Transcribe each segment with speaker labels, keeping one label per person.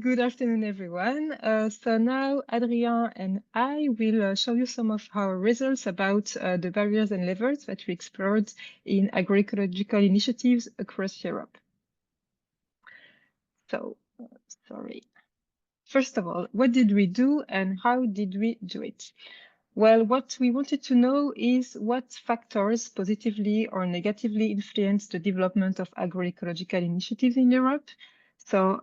Speaker 1: Good afternoon, everyone. So now Adrien and I will show you some of our results about the barriers and levers that we explored in agroecological initiatives across Europe. So, sorry. First of all, what did we do and how did we do it? Well, what we wanted to know is what factors positively or negatively influence the development of agroecological initiatives in Europe. So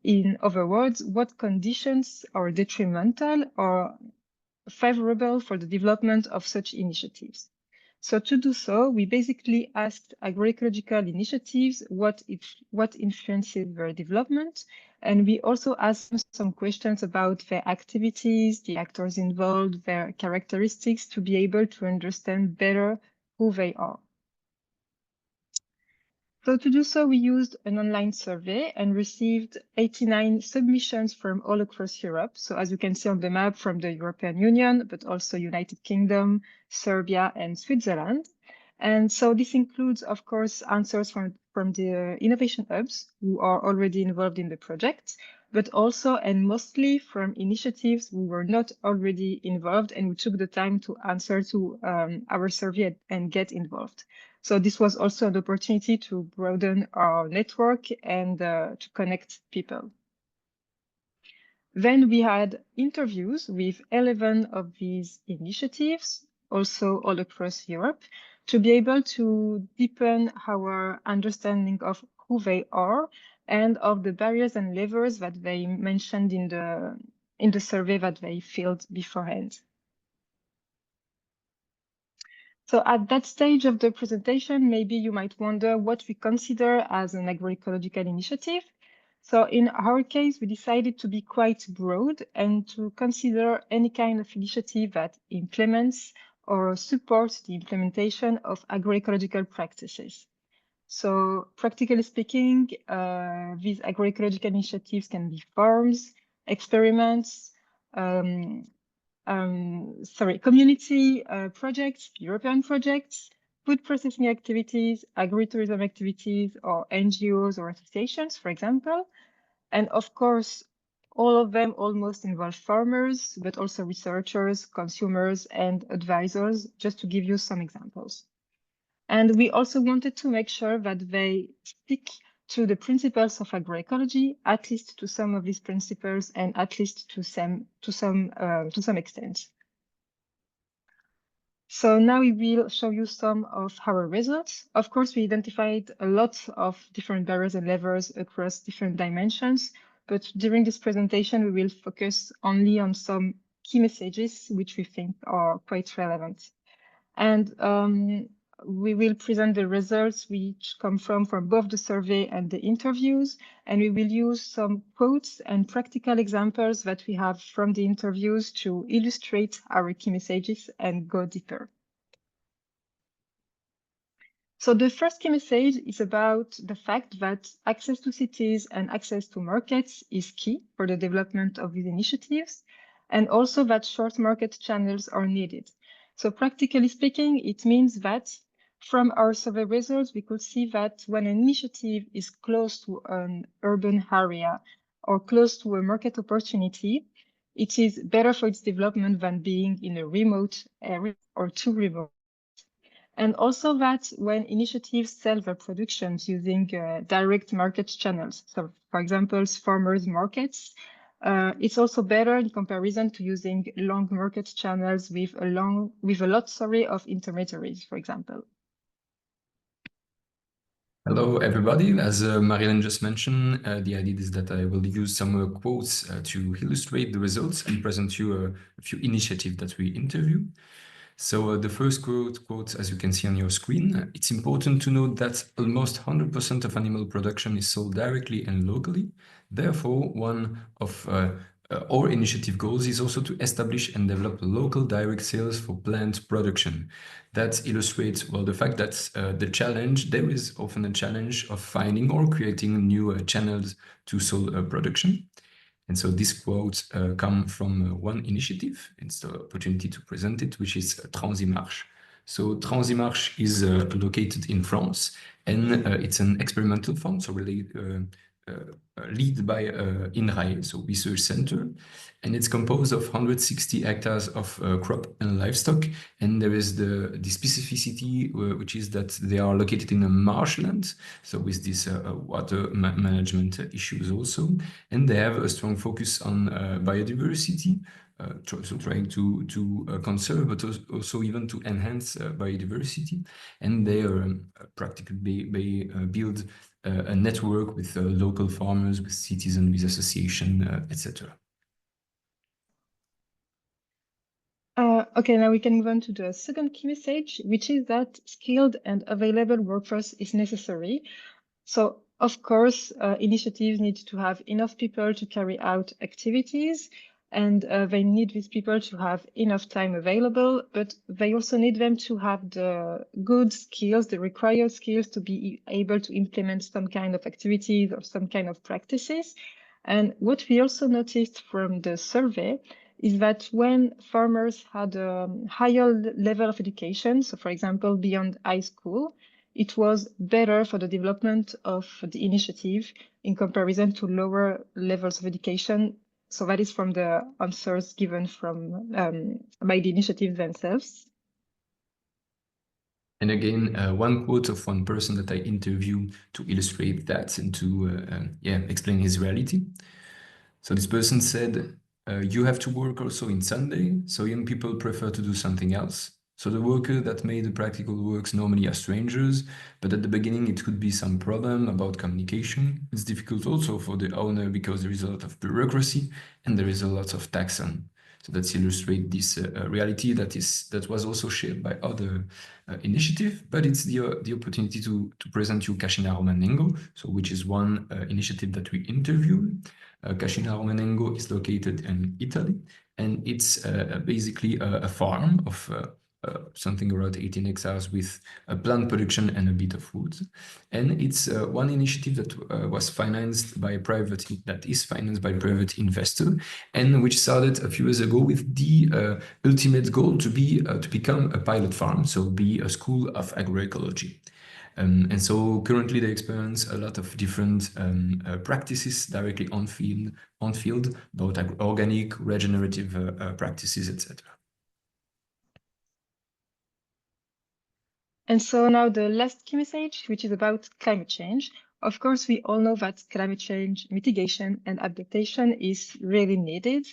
Speaker 1: in other words, what conditions are detrimental or favorable for the development of such initiatives? So to do so, we basically asked agroecological initiatives what influences their development. And we also asked them some questions about their activities, the actors involved, their characteristics to be able to understand better who they are. So to do so, we used an online survey and received 89 submissions from all across Europe. So as you can see on the map, from the European Union, but also United Kingdom, Serbia, and Switzerland. And so this includes, of course, answers from the innovation hubs who are already involved in the project, but also and mostly from initiatives who were not already involved and who took the time to answer to our survey and get involved. So this was also an opportunity to broaden our network and to connect people. Then we had interviews with 11 of these initiatives, also all across Europe, to be able to deepen our understanding of who they are and of the barriers and levers that they mentioned in the survey that they filled beforehand. So at that stage of the presentation, maybe you might wonder what we consider as an agroecological initiative. So in our case, we decided to be quite broad and to consider any kind of initiative that implements or supports the implementation of agroecological practices. So practically speaking, these agroecological initiatives can be farms, experiments, community projects, European projects, food processing activities, agritourism activities, or NGOs or associations, for example. And of course, all of them almost involve farmers, but also researchers, consumers, and advisors, just to give you some examples. And we also wanted to make sure that they stick to the principles of agroecology, at least to some of these principles, and at least to some extent. So now we will show you some of our results. Of course, we identified a lot of different barriers and levers across different dimensions, but during this presentation, we will focus only on some key messages which we think are quite relevant. And we will present the results which come from both the survey and the interviews, and we will use some quotes and practical examples that we have from the interviews to illustrate our key messages and go deeper. So the first key message is about the fact that access to cities and access to markets is key for the development of these initiatives, and also that short market channels are needed. So practically speaking, it means that from our survey results, we could see that when an initiative is close to an urban area or close to a market opportunity, it is better for its development than being in a remote area or too remote. And also that when initiatives sell their productions using direct market channels, so for example, farmers markets, it's also better in comparison to using long market channels with a lot of intermediaries, for example.
Speaker 2: Hello, everybody. As Marie-Hélène just mentioned, the idea is that I will use some quotes to illustrate the results and present you a few initiatives that we interview. So the first quote, as you can see on your screen, it's important to note that almost 100% of animal production is sold directly and locally. Therefore, one of our initiative goals is also to establish and develop local direct sales for plant production. That illustrates, well, the fact that there is often a challenge of finding or creating new channels to sell production. And so this quote comes from one initiative. It's the opportunity to present it, which is Transimarche. So Transimarche is located in France, and it's an experimental farm, so really led by INRAE, so Research Center, and it's composed of 160 hectares of crop and livestock. And there is the specificity, which is that they are located in a marshland, so with this water management issues also. And they have a strong focus on biodiversity, so trying to conserve, but also even to enhance biodiversity. And they practically build a network with local farmers, with citizens, with association, etc.
Speaker 1: Okay, now we can move on to the second key message, which is that skilled and available workforce is necessary. So, of course, initiatives need to have enough people to carry out activities, and they need these people to have enough time available, but they also need them to have the good skills, the required skills to be able to implement some kind of activities or some kind of practices. And what we also noticed from the survey is that when farmers had a higher level of education, so for example, beyond high school, it was better for the development of the initiative in comparison to lower levels of education. So that is from the answers given from by the initiatives themselves.
Speaker 2: And again, one quote of one person that I interviewed to illustrate that and to explain his reality. So this person said, you have to work also in Sunday, so young people prefer to do something else. So the workers that made the practical works normally are strangers, but at the beginning it could be some problem about communication. It's difficult also for the owner because there is a lot of bureaucracy and there is a lot of tax on. So that's illustrate this reality that was also shared by other initiatives, but it's the opportunity to present you Cascina Romanengo, so which is one initiative that we interviewed. Cascina Romanengo is located in Italy, and it's basically a farm of something around 18 hectares with plant production and a bit of wood. And it's one initiative that was financed by private investor, and which started a few years ago with the ultimate goal to become a pilot farm, so be a school of agroecology. And so currently they experience a lot of different practices directly on field, both organic, regenerative practices, etc.
Speaker 1: And so now the last key message, which is about climate change. Of course, we all know that climate change mitigation and adaptation is really needed.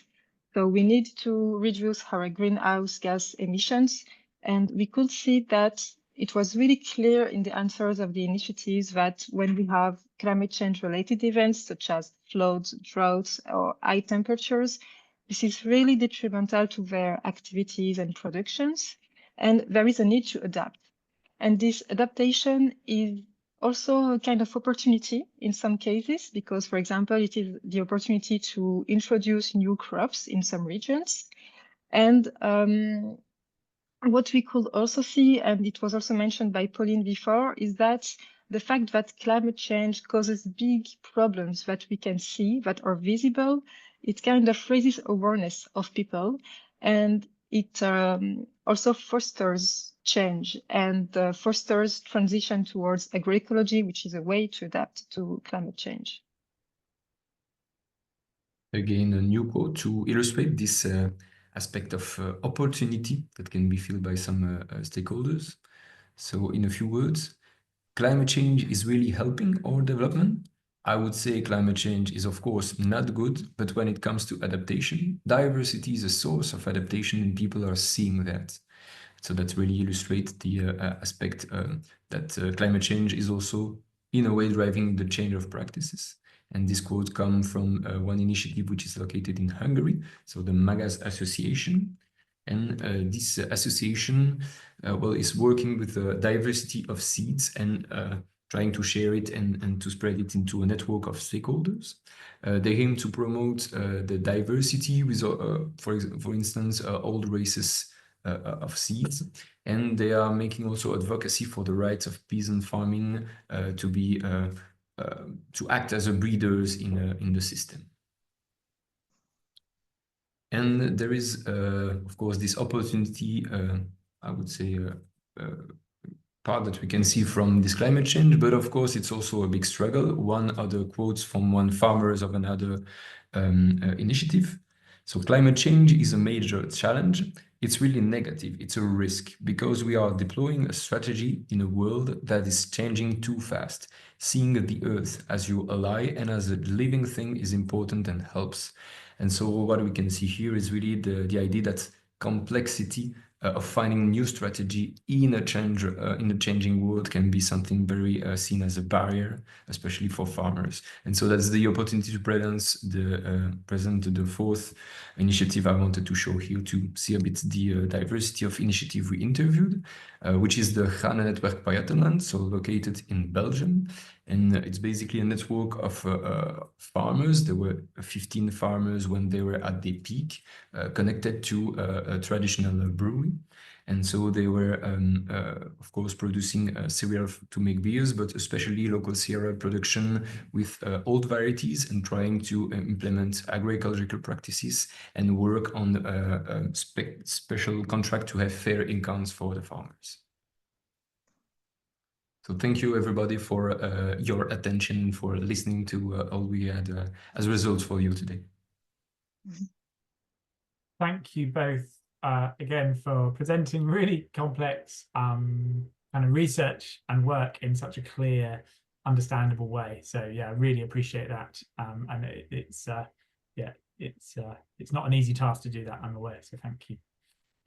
Speaker 1: So we need to reduce our greenhouse gas emissions. And we could see that it was really clear in the answers of the initiatives that when we have climate change related events such as floods, droughts, or high temperatures, this is really detrimental to their activities and productions. And there is a need to adapt. And this adaptation is also a kind of opportunity in some cases, because, for example, it is the opportunity to introduce new crops in some regions. And what we could also see, and it was also mentioned by Pauline before, is that the fact that climate change causes big problems that we can see, that are visible, it kind of raises awareness of people, and it also fosters change and fosters transition towards agroecology, which is a way to adapt to climate change.
Speaker 2: Again, a new quote to illustrate this aspect of opportunity that can be felt by some stakeholders. So in a few words, climate change is really helping our development. I would say climate change is, of course, not good, but when it comes to adaptation, diversity is a source of adaptation and people are seeing that. So that really illustrates the aspect that climate change is also, in a way, driving the change of practices. And this quote comes from one initiative which is located in Hungary, so the Magas Association. And this association is working with a diversity of seeds and trying to share it and to spread it into a network of stakeholders. They aim to promote the diversity with, for instance, all races of seeds, and they are making also advocacy for the rights of peasant farming to act as a breeders in the system. And there is, of course, this opportunity, I would say, part that we can see from this climate change, but of course it's also a big struggle. One other quotes from one farmers of another initiative. So climate change is a major challenge. It's really negative. It's a risk because we are deploying a strategy in a world that is changing too fast. Seeing the earth as your ally and as a living thing is important and helps. And so what we can see here is really the idea that complexity of finding new strategy in a changing world can be something very seen as a barrier, especially for farmers. And so that's the opportunity to present the fourth initiative I wanted to show here to see a bit the diversity of initiative we interviewed, which is the Ghana Network Pajottenland, so located in Belgium. And it's basically a network of farmers. There were 15 farmers when they were at their peak, connected to a traditional brewery. And so they were, of course, producing cereal to make beers, but especially local cereal production with old varieties and trying to implement agroecological practices and work on a special contract to have fair incomes for the farmers. So thank you, everybody, for your attention, for listening to all we had as results for you today.
Speaker 3: Thank you both again for presenting really complex kind of research and work in such a clear, understandable way. So yeah, I really appreciate that. And it's not an easy task to do that, I'm aware. So thank you.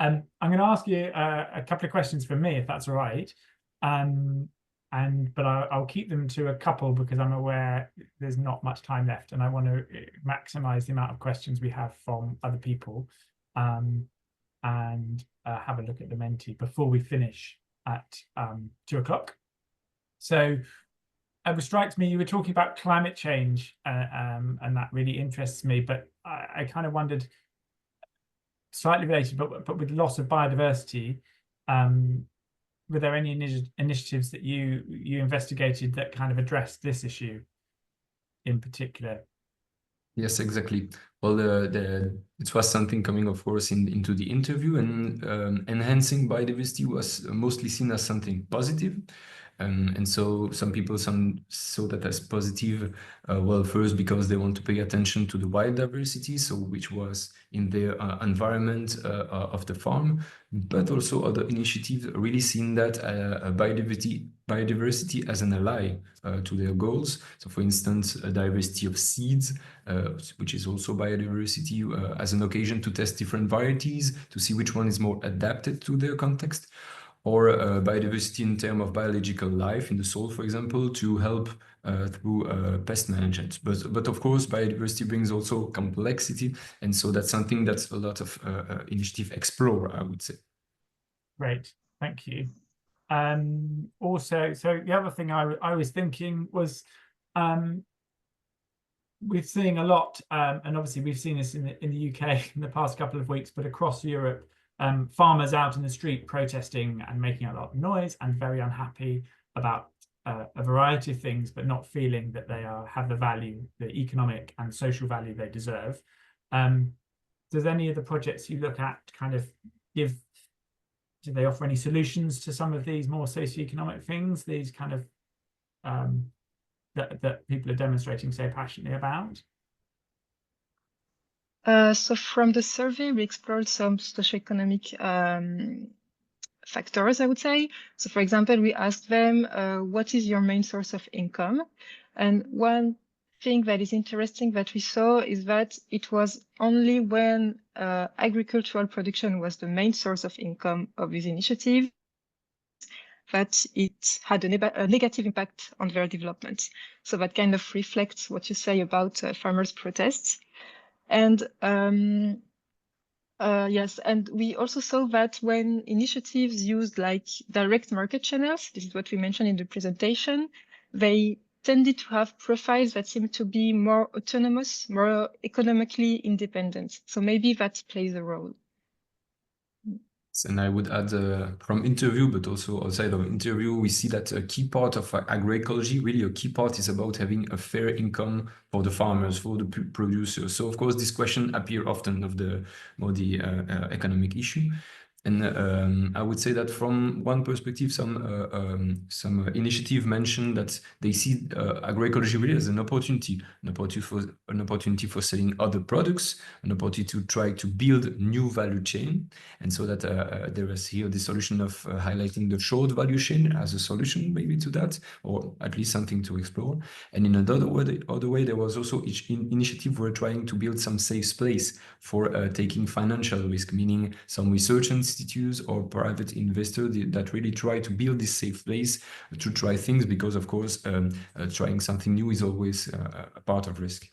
Speaker 3: I'm going to ask you a couple of questions from me, if that's all right. But I'll keep them to a couple because I'm aware there's not much time left and I want to maximize the amount of questions we have from other people and have a look at the Menti before we finish at 2 o'clock. So it strikes me you were talking about climate change and that really interests me, but I kind of wondered, slightly related, but with loss of biodiversity, were there any initiatives that you investigated that kind of addressed this issue in particular?
Speaker 2: Yes, exactly. Well, it was something coming, of course, into the interview, and enhancing biodiversity was mostly seen as something positive. And so some people saw that as positive, well, first because they want to pay attention to the biodiversity, so which was in the environment of the farm, but also other initiatives really seen that biodiversity as an ally to their goals. So for instance, a diversity of seeds, which is also biodiversity, as an occasion to test different varieties, to see which one is more adapted to their context, or biodiversity in terms of biological life in the soil, for example, to help through pest management. But of course, biodiversity brings also complexity, and so that's something that a lot of initiative explore, I would say.
Speaker 3: Great, thank you. Also, so the other thing I was thinking was, we're seeing a lot, and obviously we've seen this in the UK in the past couple of weeks, but across Europe, farmers out in the street protesting and making a lot of noise and very unhappy about a variety of things, but not feeling that they have the value, the economic and social value they deserve. Does any of the projects you look at kind of do they offer any solutions to some of these more socioeconomic things, these kind of that people are demonstrating so passionately about?
Speaker 1: So from the survey, we explored some socioeconomic factors, I would say. So for example, we asked them, what is your main source of income? And one thing that is interesting that we saw is that it was only when agricultural production was the main source of income of this initiative that it had a negative impact on their development. So that kind of reflects what you say about farmers' protests. And yes, and we also saw that when initiatives used like direct market channels, this is what we mentioned in the presentation, they tended to have profiles that seem to be more autonomous, more economically independent. So maybe that plays a role.
Speaker 2: And I would add from interview, but also outside of interview, we see that a key part of agroecology, really a key part is about having a fair income for the farmers, for the producers. So of course, this question appears often of the economic issue. And I would say that from one perspective, some initiative mentioned that they see agroecology really as an opportunity for selling other products, an opportunity to try to build new value chain. And so that there is here the solution of highlighting the short value chain as a solution maybe to that, or at least something to explore. And in another way, there was also each initiative were trying to build some safe space for taking financial risk, meaning some research institutes or private investors that really try to build this safe place to try things, because of course trying something new is always a part of risk.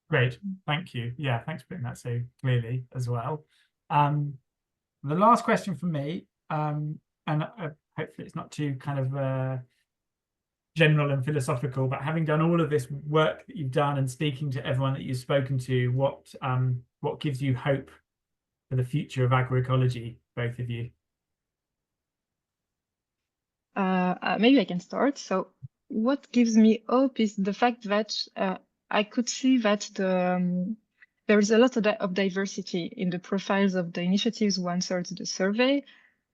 Speaker 3: Great, thank you. Yeah, thanks for putting that so clearly as well. The last question from me, and hopefully it's not too kind of general and philosophical, but having done all of this work that you've done and speaking to everyone that you've spoken to, what gives you hope for the future of agroecology, both of you?
Speaker 1: Maybe I can start. So what gives me hope is the fact that I could see that there is a lot of diversity in the profiles of the initiatives who answered the survey,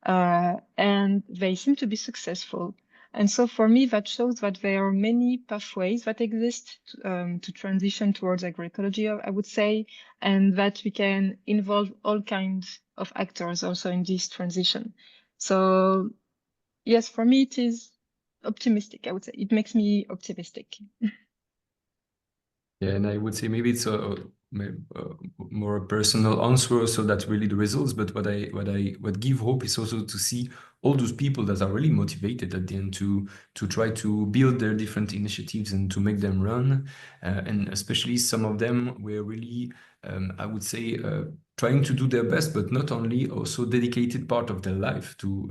Speaker 1: and they seem to be successful. And so for me, that shows that there are many pathways that exist to transition towards agroecology, I would say, and that we can involve all kinds of actors also in this transition. So yes, for me, it is optimistic, I would say. It makes me optimistic.
Speaker 2: Yeah, and I would say maybe it's a more a personal answer, so that's really the results. But what give hope is also to see all those people that are really motivated at the end to try to build their different initiatives and to make them run, and especially some of them were really, I would say, trying to do their best, but not only, also dedicated part of their life to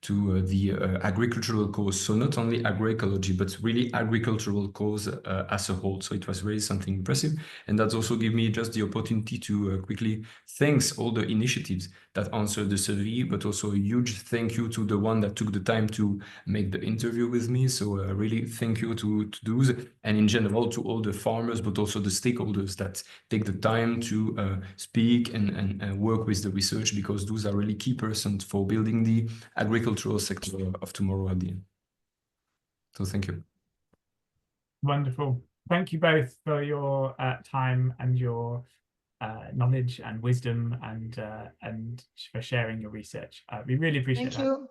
Speaker 2: the agricultural cause. So not only agroecology, but really agricultural cause as a whole. So it was really something impressive. And that's also give me just the opportunity to quickly thanks all the initiatives that answered the survey, but also a huge thank you to the one that took the time to make the interview with me. So really thank you to those, and in general to all the farmers, but also the stakeholders that take the time to speak and work with the research, because those are really key persons for building the agricultural sector of tomorrow at the end. So thank you.
Speaker 3: Wonderful. Thank you both for your time and your knowledge and wisdom, and for sharing your research. We really appreciate that.
Speaker 1: Thank you.